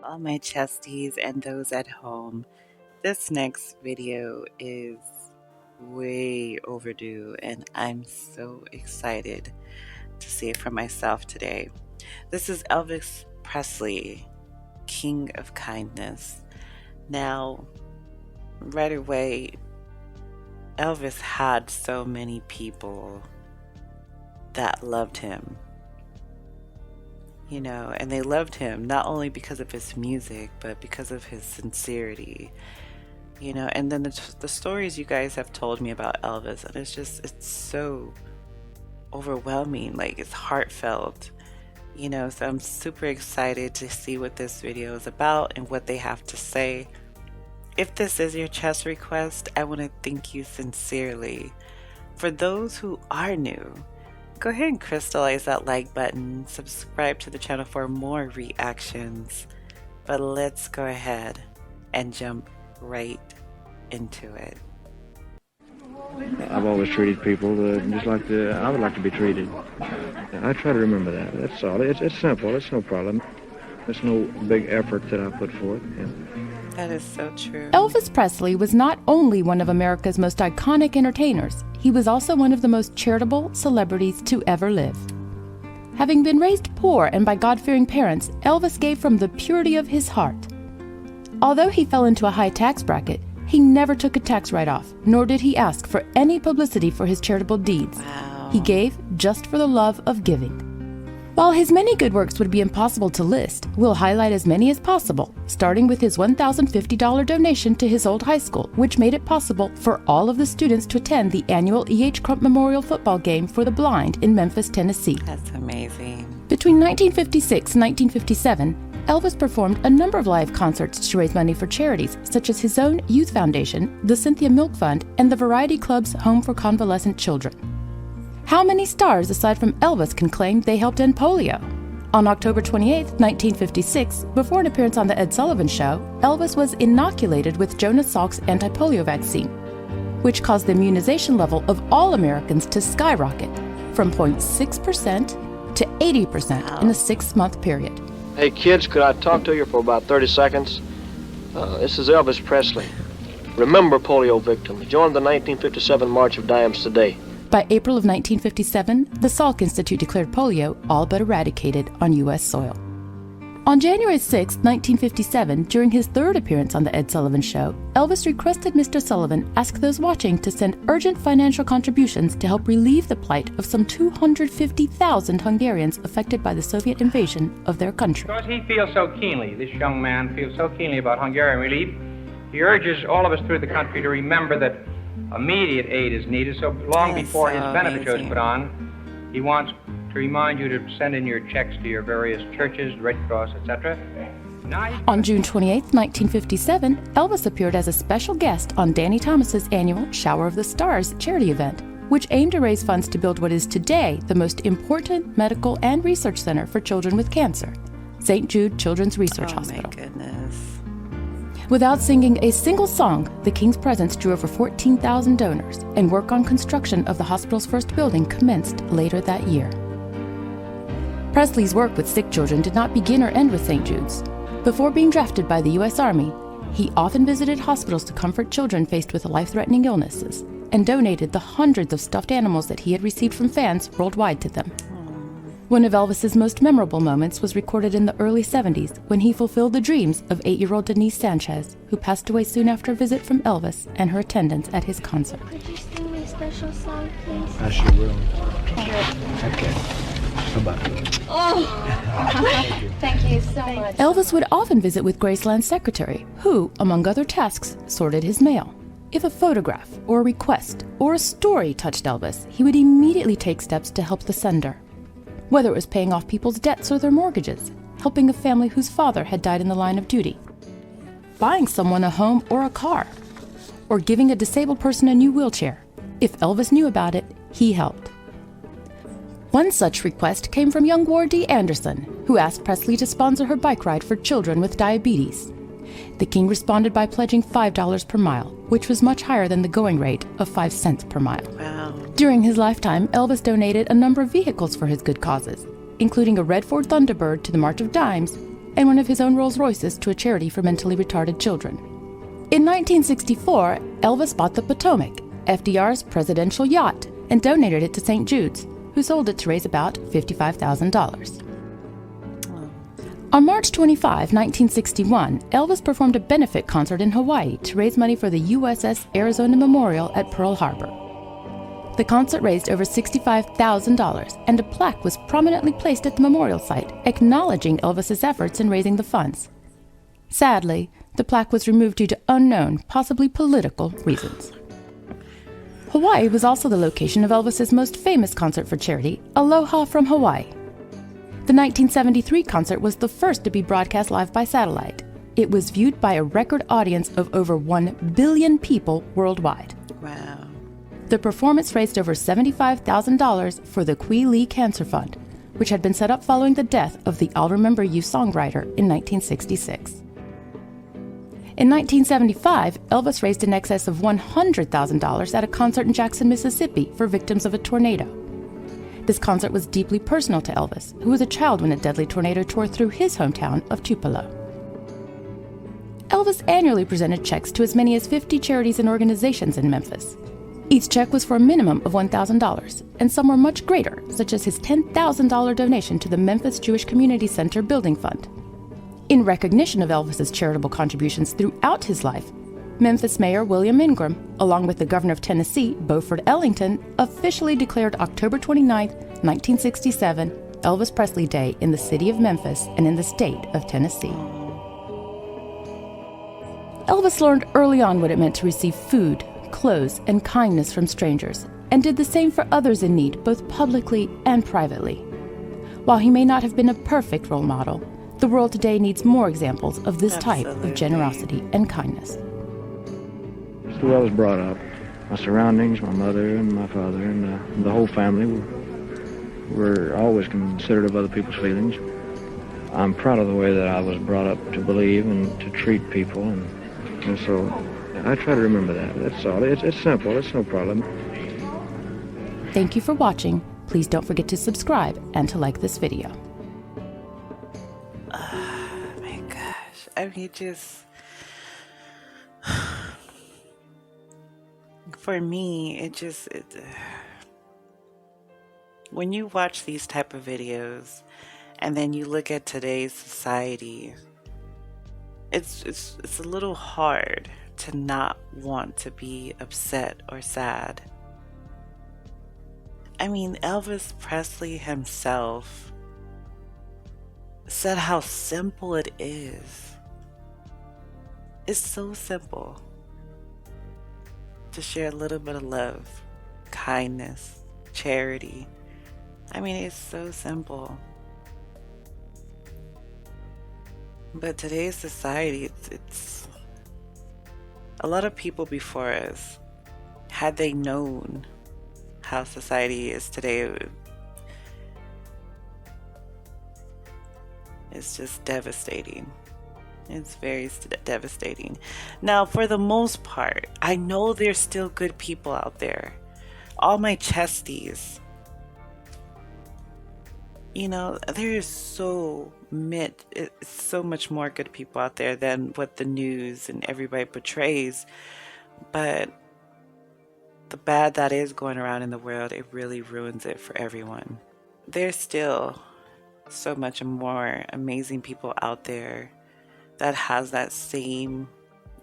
all my chesties and those at home. This next video is way overdue, and I'm so excited to see it for myself today. This is Elvis Presley, King of Kindness. Now, right away, Elvis had so many people that loved him. And they loved him not only because of his music, but because of his sincerity. And then the stories you guys have told me about Elvis, and it's so overwhelming, like it's heartfelt. So I'm super excited to see what this video is about and what they have to say. If this is your chest request, I want to thank you sincerely. For those who are new, go ahead and crystallize that like button, subscribe to the channel for more reactions. But let's go ahead and jump right into it. I've always treated people just like I would like to be treated. I try to remember that. That's all. It's simple. It's no problem. It's no big effort that I put forth. Yeah. That is so true. Elvis Presley was not only one of America's most iconic entertainers, he was also one of the most charitable celebrities to ever live. Having been raised poor and by God-fearing parents, Elvis gave from the purity of his heart. Although he fell into a high tax bracket, he never took a tax write-off, nor did he ask for any publicity for his charitable deeds. Wow. He gave just for the love of giving. While his many good works would be impossible to list, we'll highlight as many as possible, starting with his $1,050 donation to his old high school, which made it possible for all of the students to attend the annual E.H. Crump Memorial Football Game for the Blind in Memphis, Tennessee. That's amazing. Between 1956 and 1957, Elvis performed a number of live concerts to raise money for charities, such as his own youth foundation, the Cynthia Milk Fund, and the Variety Club's Home for Convalescent Children. How many stars aside from Elvis can claim they helped end polio? On October 28, 1956, before an appearance on The Ed Sullivan Show, Elvis was inoculated with Jonas Salk's anti-polio vaccine, which caused the immunization level of all Americans to skyrocket from 0.6% to 80% in a 6-month period. Hey kids, could I talk to you for about 30 seconds? This is Elvis Presley. Remember polio victims. Join the 1957 March of Dimes today. By April of 1957, the Salk Institute declared polio all but eradicated on U.S. soil. On January 6, 1957, during his third appearance on The Ed Sullivan Show, Elvis requested Mr. Sullivan ask those watching to send urgent financial contributions to help relieve the plight of some 250,000 Hungarians affected by the Soviet invasion of their country. Because he feels so keenly, this young man feels so keenly about Hungarian relief, he urges all of us through the country to remember that immediate aid is needed, so long before his benefit show is put on, he wants to remind you to send in your checks to your various churches, Red Cross, etc. On June 28, 1957, Elvis appeared as a special guest on Danny Thomas's annual Shower of the Stars charity event, which aimed to raise funds to build what is today the most important medical and research center for children with cancer, St. Jude Children's Research Hospital. Oh my goodness. Without singing a single song, the King's presence drew over 14,000 donors, and work on construction of the hospital's first building commenced later that year. Presley's work with sick children did not begin or end with St. Jude's. Before being drafted by the U.S. Army, he often visited hospitals to comfort children faced with life-threatening illnesses, and donated the hundreds of stuffed animals that he had received from fans worldwide to them. One of Elvis's most memorable moments was recorded in the early 70s when he fulfilled the dreams of 8-year-old Denise Sanchez, who passed away soon after a visit from Elvis and her attendance at his concert. Could you sing me a special song, please? I sure will. Okay. How about it? Oh, thank you so much. Elvis would often visit with Graceland's secretary, who, among other tasks, sorted his mail. If a photograph or a request or a story touched Elvis, he would immediately take steps to help the sender. Whether it was paying off people's debts or their mortgages, helping a family whose father had died in the line of duty, buying someone a home or a car, or giving a disabled person a new wheelchair. If Elvis knew about it, he helped. One such request came from young Ward D. Anderson, who asked Presley to sponsor her bike ride for children with diabetes. The King responded by pledging $5 per mile, which was much higher than the going rate of 5 cents per mile. Wow. During his lifetime, Elvis donated a number of vehicles for his good causes, including a red Ford Thunderbird to the March of Dimes and one of his own Rolls Royces to a charity for mentally retarded children. In 1964, Elvis bought the Potomac, FDR's presidential yacht, and donated it to St. Jude's, who sold it to raise about $55,000. On March 25, 1961, Elvis performed a benefit concert in Hawaii to raise money for the USS Arizona Memorial at Pearl Harbor. The concert raised over $65,000, and a plaque was prominently placed at the memorial site, acknowledging Elvis's efforts in raising the funds. Sadly, the plaque was removed due to unknown, possibly political, reasons. Hawaii was also the location of Elvis's most famous concert for charity, Aloha from Hawaii. The 1973 concert was the first to be broadcast live by satellite. It was viewed by a record audience of over 1 billion people worldwide. Wow. The performance raised over $75,000 for the Kwee Lee Cancer Fund, which had been set up following the death of the I'll Remember You songwriter in 1966. In 1975, Elvis raised in excess of $100,000 at a concert in Jackson, Mississippi for victims of a tornado. This concert was deeply personal to Elvis, who was a child when a deadly tornado tore through his hometown of Tupelo. Elvis annually presented checks to as many as 50 charities and organizations in Memphis. Each check was for a minimum of $1,000, and some were much greater, such as his $10,000 donation to the Memphis Jewish Community Center Building Fund. In recognition of Elvis's charitable contributions throughout his life, Memphis Mayor William Ingram, along with the Governor of Tennessee, Beaufort Ellington, officially declared October 29, 1967, Elvis Presley Day in the city of Memphis and in the state of Tennessee. Elvis learned early on what it meant to receive food, clothes, and kindness from strangers, and did the same for others in need, both publicly and privately. While he may not have been a perfect role model, the world today needs more examples of this type of generosity and kindness. It's the way I was brought up. My surroundings, my mother and my father and the whole family were always considerate of other people's feelings. I'm proud of the way that I was brought up to believe and to treat people, and so I try to remember that. That's all. It's simple. It's no problem. Thank you for watching. Please don't forget to subscribe and to like this video. Oh my gosh. I mean, just... For me, when you watch these type of videos and then you look at today's society, it's a little hard to not want to be upset or sad. I mean, Elvis Presley himself said how simple it is. It's so simple to share a little bit of love, kindness, charity. I mean, it's so simple. But today's society, it's a lot of people before us, had they known how society is today, it's just devastating. It's very devastating. Now, for the most part, I know there's still good people out there. All my chesties, you know, there is so much more good people out there than what the news and everybody portrays. But the bad that is going around in the world, it really ruins it for everyone. There's still so much more amazing people out there that has that same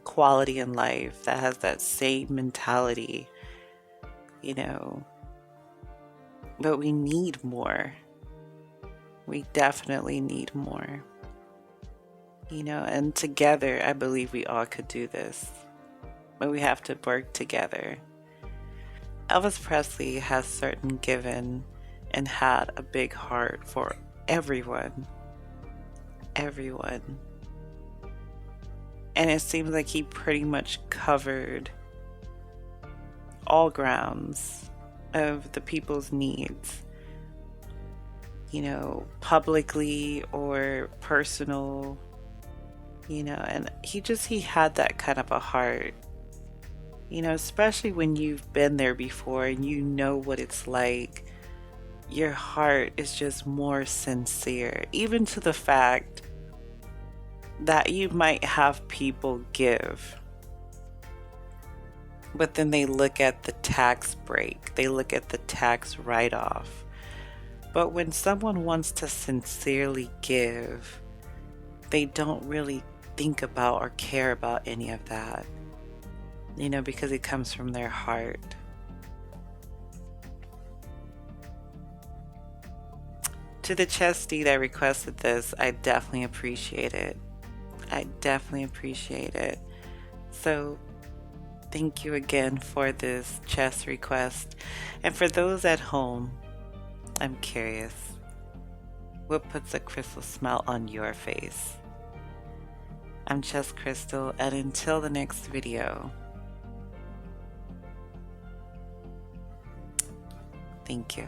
quality in life, that has that same mentality, you know. But we need more. We definitely need more. You know, and together, I believe we all could do this. But we have to work together. Elvis Presley has certainly given and had a big heart for everyone. Everyone. And it seems like he pretty much covered all grounds of the people's needs, you know, publicly or personal, you know, and he had that kind of a heart, you know, especially when you've been there before and you know what it's like. Your heart is just more sincere, even to the fact that you might have people give, but then they look at the tax break, they look at the tax write-off. But when someone wants to sincerely give, they don't really think about or care about any of that, you know, because it comes from their heart. To the chestie that requested this, I definitely appreciate it. I definitely appreciate it. So thank you again for this chest request. And for those at home, I'm curious, what puts a crystal smile on your face? I'm ChestCrystal, and until the next video, thank you.